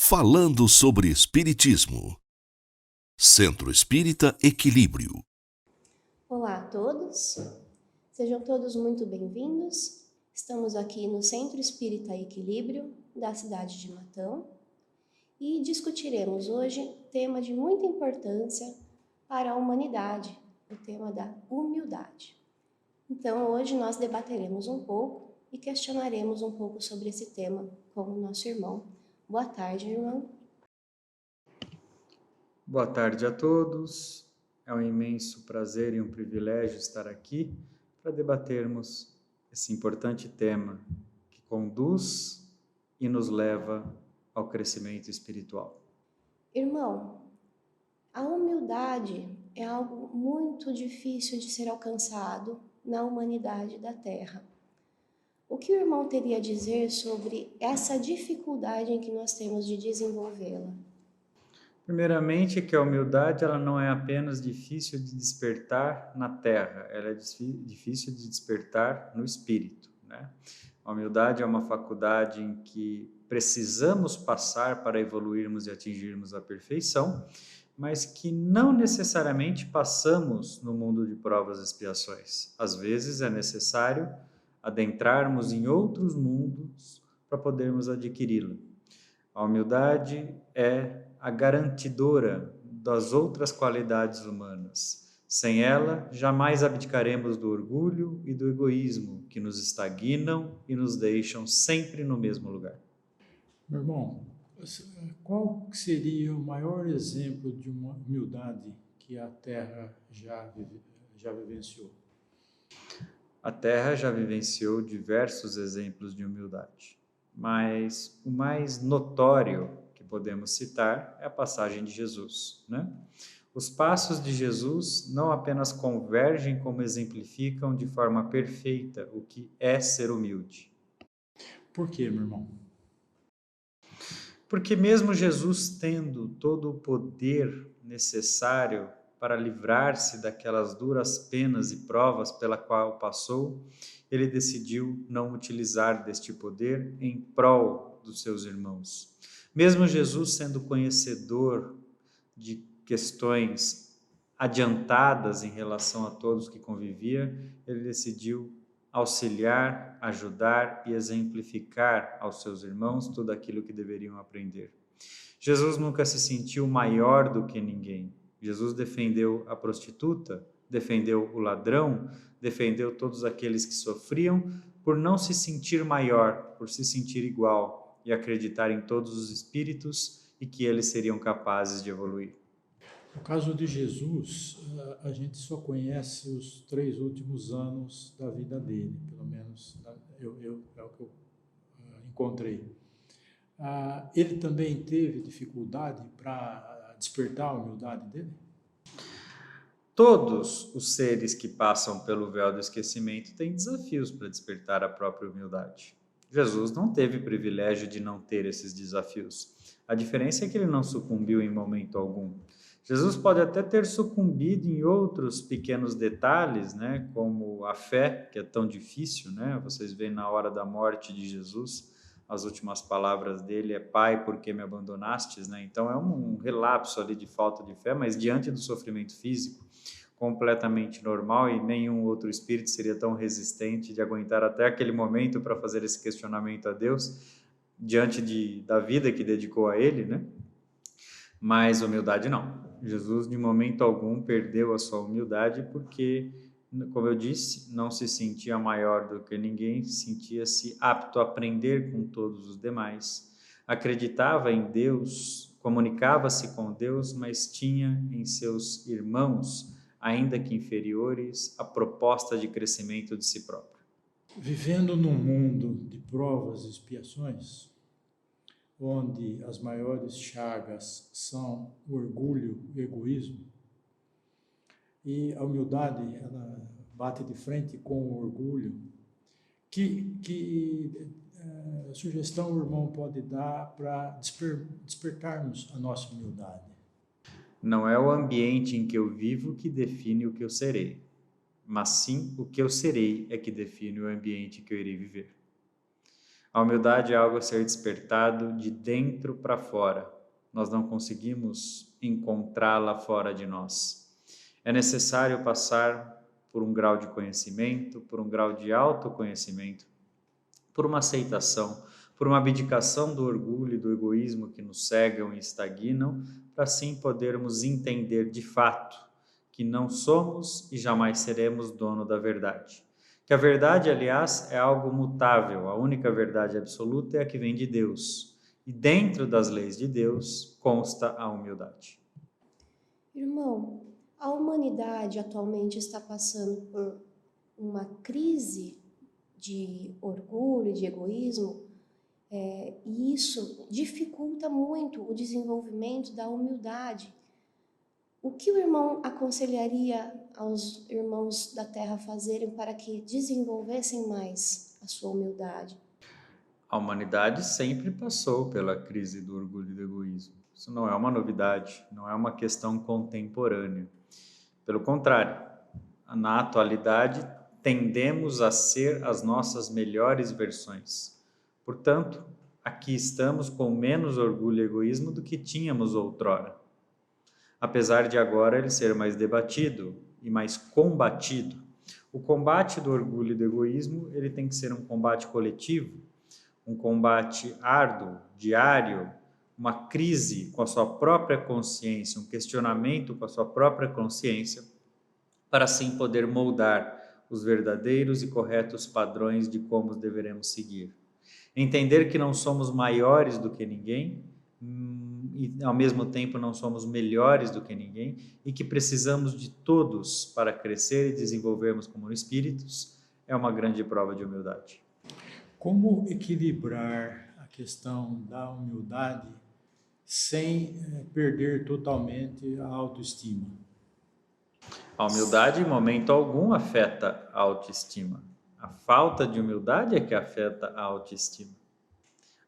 Falando sobre Espiritismo. Centro Espírita Equilíbrio. Olá a todos, sejam todos muito bem-vindos. Estamos aqui no Centro Espírita Equilíbrio, da cidade de Matão, e discutiremos hoje tema de muita importância para a humanidade, o tema da humildade. Então, hoje nós debateremos um pouco e questionaremos um pouco sobre esse tema com o nosso irmão. Boa tarde, irmão. Boa tarde a todos. É um imenso prazer e um privilégio estar aqui para debatermos esse importante tema que conduz e nos leva ao crescimento espiritual. Irmão, a humildade é algo muito difícil de ser alcançado na humanidade da Terra. O que o irmão teria a dizer sobre essa dificuldade em que nós temos de desenvolvê-la? Primeiramente, que a humildade ela não é apenas difícil de despertar na terra, ela é difícil de despertar no espírito, né? A humildade é uma faculdade em que precisamos passar para evoluirmos e atingirmos a perfeição, mas que não necessariamente passamos no mundo de provas e expiações. Às vezes é necessário adentrarmos em outros mundos para podermos adquiri-la. A humildade é a garantidora das outras qualidades humanas. Sem ela, jamais abdicaremos do orgulho e do egoísmo que nos estagnam e nos deixam sempre no mesmo lugar. Meu irmão, qual seria o maior exemplo de uma humildade que a Terra já vivenciou? A Terra já vivenciou diversos exemplos de humildade, mas o mais notório que podemos citar é a passagem de Jesus, né? Os passos de Jesus não apenas convergem, como exemplificam de forma perfeita o que é ser humilde. Por quê, meu irmão? Porque mesmo Jesus tendo todo o poder necessário para livrar-se daquelas duras penas e provas pela qual passou, ele decidiu não utilizar deste poder em prol dos seus irmãos. Mesmo Jesus sendo conhecedor de questões adiantadas em relação a todos que convivia, ele decidiu auxiliar, ajudar e exemplificar aos seus irmãos tudo aquilo que deveriam aprender. Jesus nunca se sentiu maior do que ninguém. Jesus defendeu a prostituta, defendeu o ladrão, defendeu todos aqueles que sofriam por não se sentir maior, por se sentir igual e acreditar em todos os espíritos e que eles seriam capazes de evoluir. No caso de Jesus, a gente só conhece os 3 últimos anos da vida dele, pelo menos é o que eu encontrei. Ele também teve dificuldade para despertar a humildade dele? Todos os seres que passam pelo véu do esquecimento têm desafios para despertar a própria humildade. Jesus não teve privilégio de não ter esses desafios. A diferença é que ele não sucumbiu em momento algum. Jesus pode até ter sucumbido em outros pequenos detalhes, né, como a fé, que é tão difícil, né? Vocês veem na hora da morte de Jesus, as últimas palavras dele é: Pai, por que me abandonastes? Né? Então é um relapso ali de falta de fé, mas diante do sofrimento físico, completamente normal, e nenhum outro espírito seria tão resistente de aguentar até aquele momento para fazer esse questionamento a Deus, diante da vida que dedicou a ele, né? Mas humildade não. Jesus, de momento algum, perdeu a sua humildade porque, como eu disse, não se sentia maior do que ninguém, sentia-se apto a aprender com todos os demais, acreditava em Deus, comunicava-se com Deus, mas tinha em seus irmãos, ainda que inferiores, a proposta de crescimento de si próprio. Vivendo num mundo de provas e expiações, onde as maiores chagas são o orgulho e o egoísmo, e a humildade ela bate de frente com o orgulho, que sugestão o irmão pode dar para despertarmos a nossa humildade? Não é o ambiente em que eu vivo que define o que eu serei, mas sim o que eu serei é que define o ambiente que eu irei viver. A humildade é algo a ser despertado de dentro para fora. Nós não conseguimos encontrá-la fora de nós. É necessário passar por um grau de conhecimento, por um grau de autoconhecimento, por uma aceitação, por uma abdicação do orgulho e do egoísmo que nos cegam e estagnam, para assim podermos entender de fato que não somos e jamais seremos dono da verdade. Que a verdade, aliás, é algo mutável, a única verdade absoluta é a que vem de Deus. E dentro das leis de Deus consta a humildade. Irmão, a humanidade atualmente está passando por uma crise de orgulho, de egoísmo, e isso dificulta muito o desenvolvimento da humildade. O que o irmão aconselharia aos irmãos da Terra fazerem para que desenvolvessem mais a sua humildade? A humanidade sempre passou pela crise do orgulho e do egoísmo. Isso não é uma novidade, não é uma questão contemporânea. Pelo contrário, na atualidade, tendemos a ser as nossas melhores versões. Portanto, aqui estamos com menos orgulho e egoísmo do que tínhamos outrora. Apesar de agora ele ser mais debatido e mais combatido. O combate do orgulho e do egoísmo, ele tem que ser um combate coletivo, um combate árduo, diário, uma crise com a sua própria consciência, um questionamento com a sua própria consciência, para assim poder moldar os verdadeiros e corretos padrões de como deveremos seguir. Entender que não somos maiores do que ninguém e ao mesmo tempo não somos melhores do que ninguém e que precisamos de todos para crescer e desenvolvermos como espíritos é uma grande prova de humildade. Como equilibrar a questão da humildade sem perder totalmente a autoestima? A humildade, em momento algum, afeta a autoestima. A falta de humildade é que afeta a autoestima.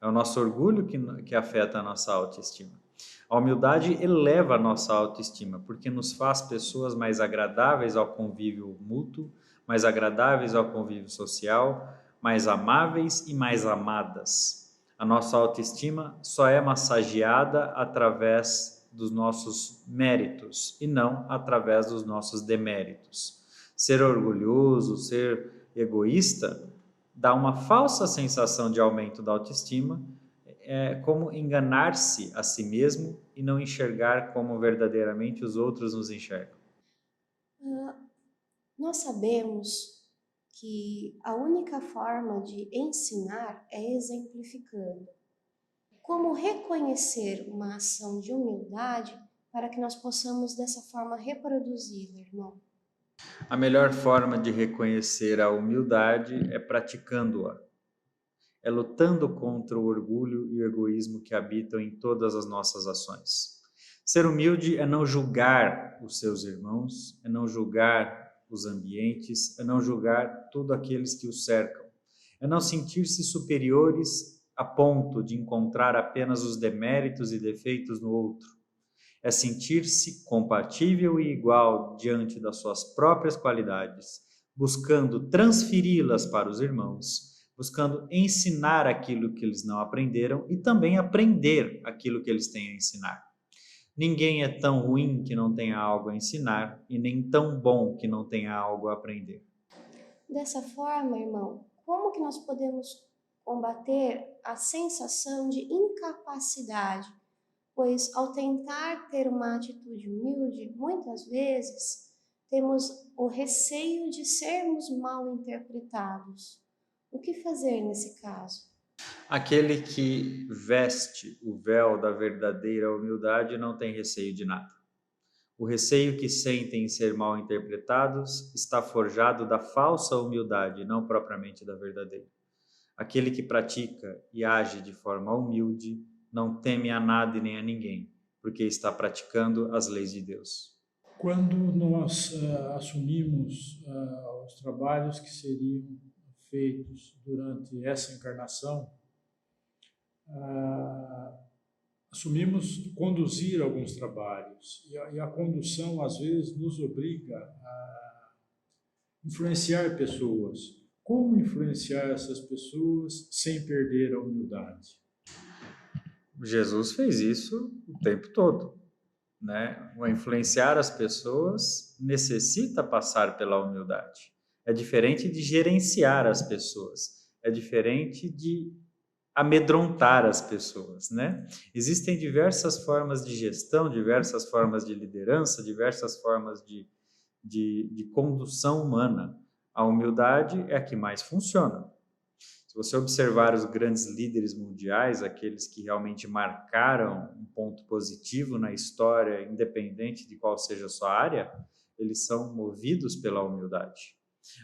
É o nosso orgulho que afeta a nossa autoestima. A humildade eleva a nossa autoestima, porque nos faz pessoas mais agradáveis ao convívio mútuo, mais agradáveis ao convívio social, mais amáveis e mais amadas. A nossa autoestima só é massageada através dos nossos méritos e não através dos nossos deméritos. Ser orgulhoso, ser egoísta, dá uma falsa sensação de aumento da autoestima, é como enganar-se a si mesmo e não enxergar como verdadeiramente os outros nos enxergam. Nós sabemos que a única forma de ensinar é exemplificando. Como reconhecer uma ação de humildade para que nós possamos dessa forma reproduzir, irmão? A melhor forma de reconhecer a humildade é praticando-a. É lutando contra o orgulho e o egoísmo que habitam em todas as nossas ações. Ser humilde é não julgar os seus irmãos, é não julgar os ambientes, é não julgar todos aqueles que os cercam, é não sentir-se superiores a ponto de encontrar apenas os deméritos e defeitos no outro, é sentir-se compatível e igual diante das suas próprias qualidades, buscando transferi-las para os irmãos, buscando ensinar aquilo que eles não aprenderam e também aprender aquilo que eles têm a ensinar. Ninguém é tão ruim que não tenha algo a ensinar e nem tão bom que não tenha algo a aprender. Dessa forma, irmão, como que nós podemos combater a sensação de incapacidade? Pois ao tentar ter uma atitude humilde, muitas vezes temos o receio de sermos mal interpretados. O que fazer nesse caso? Aquele que veste o véu da verdadeira humildade não tem receio de nada. O receio que sentem em ser mal interpretados está forjado da falsa humildade, não propriamente da verdadeira. Aquele que pratica e age de forma humilde não teme a nada e nem a ninguém, porque está praticando as leis de Deus. Quando nós assumimos os trabalhos que seriam feitos durante essa encarnação, assumimos conduzir alguns trabalhos e a condução às vezes nos obriga a influenciar pessoas, Como influenciar essas pessoas sem perder a humildade? Jesus fez isso o tempo todo, né? O influenciar as pessoas necessita passar pela humildade. É diferente de gerenciar as pessoas, é diferente de amedrontar as pessoas, né? Existem diversas formas de gestão, diversas formas de liderança, diversas formas de condução humana. A humildade é a que mais funciona. Se você observar os grandes líderes mundiais, aqueles que realmente marcaram um ponto positivo na história, independente de qual seja a sua área, eles são movidos pela humildade.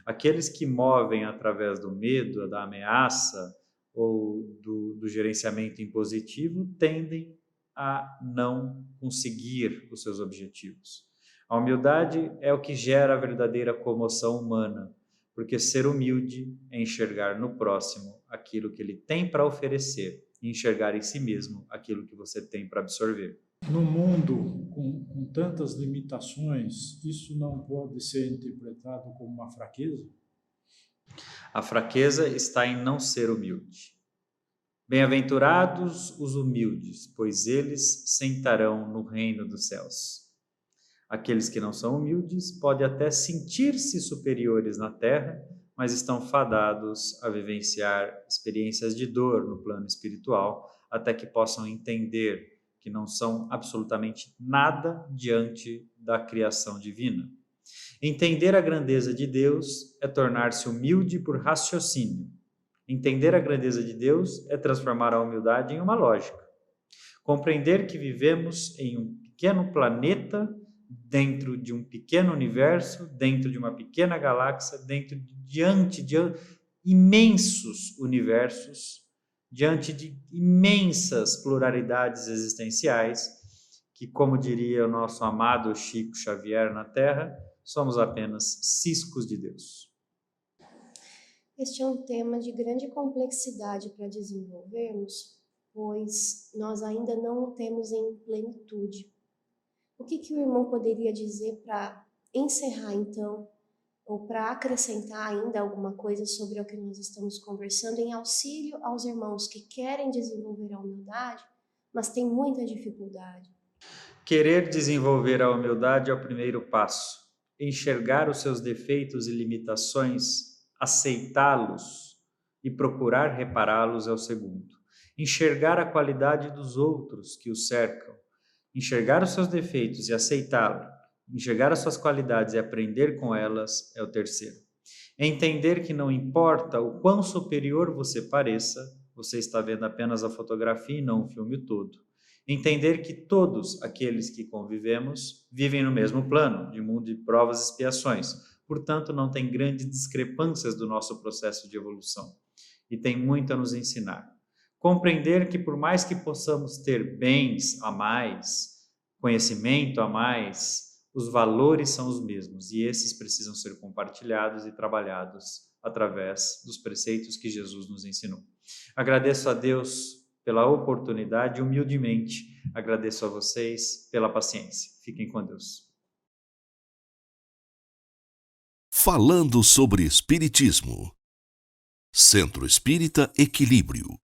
Aqueles que movem através do medo, da ameaça ou do gerenciamento impositivo tendem a não conseguir os seus objetivos. A humildade é o que gera a verdadeira comoção humana, porque ser humilde é enxergar no próximo aquilo que ele tem para oferecer e enxergar em si mesmo aquilo que você tem para absorver. No mundo com tantas limitações, isso não pode ser interpretado como uma fraqueza? A fraqueza está em não ser humilde. Bem-aventurados os humildes, pois eles sentarão no reino dos céus. Aqueles que não são humildes podem até sentir-se superiores na terra, mas estão fadados a vivenciar experiências de dor no plano espiritual, até que possam entender que não são absolutamente nada diante da criação divina. Entender a grandeza de Deus é tornar-se humilde por raciocínio. Entender a grandeza de Deus é transformar a humildade em uma lógica. Compreender que vivemos em um pequeno planeta, dentro de um pequeno universo, dentro de uma pequena galáxia, diante de imensos universos, diante de imensas pluralidades existenciais, que, como diria o nosso amado Chico Xavier na Terra, somos apenas ciscos de Deus. Este é um tema de grande complexidade para desenvolvermos, pois nós ainda não o temos em plenitude. O que o irmão poderia dizer para encerrar, então, ou para acrescentar ainda alguma coisa sobre o que nós estamos conversando, em auxílio aos irmãos que querem desenvolver a humildade, mas têm muita dificuldade? Querer desenvolver a humildade é o primeiro passo. Enxergar os seus defeitos e limitações, aceitá-los e procurar repará-los é o segundo. Enxergar a qualidade dos outros que o cercam, enxergar os seus defeitos e aceitá-los, enxergar as suas qualidades e aprender com elas é o terceiro. Entender que não importa o quão superior você pareça, você está vendo apenas a fotografia e não o filme todo. Entender que todos aqueles que convivemos vivem no mesmo plano, de mundo de provas e expiações. Portanto, não tem grandes discrepâncias do nosso processo de evolução. E tem muito a nos ensinar. Compreender que por mais que possamos ter bens a mais, conhecimento a mais, os valores são os mesmos e esses precisam ser compartilhados e trabalhados através dos preceitos que Jesus nos ensinou. Agradeço a Deus pela oportunidade, humildemente agradeço a vocês pela paciência. Fiquem com Deus. Falando sobre Espiritismo. Centro Espírita Equilíbrio.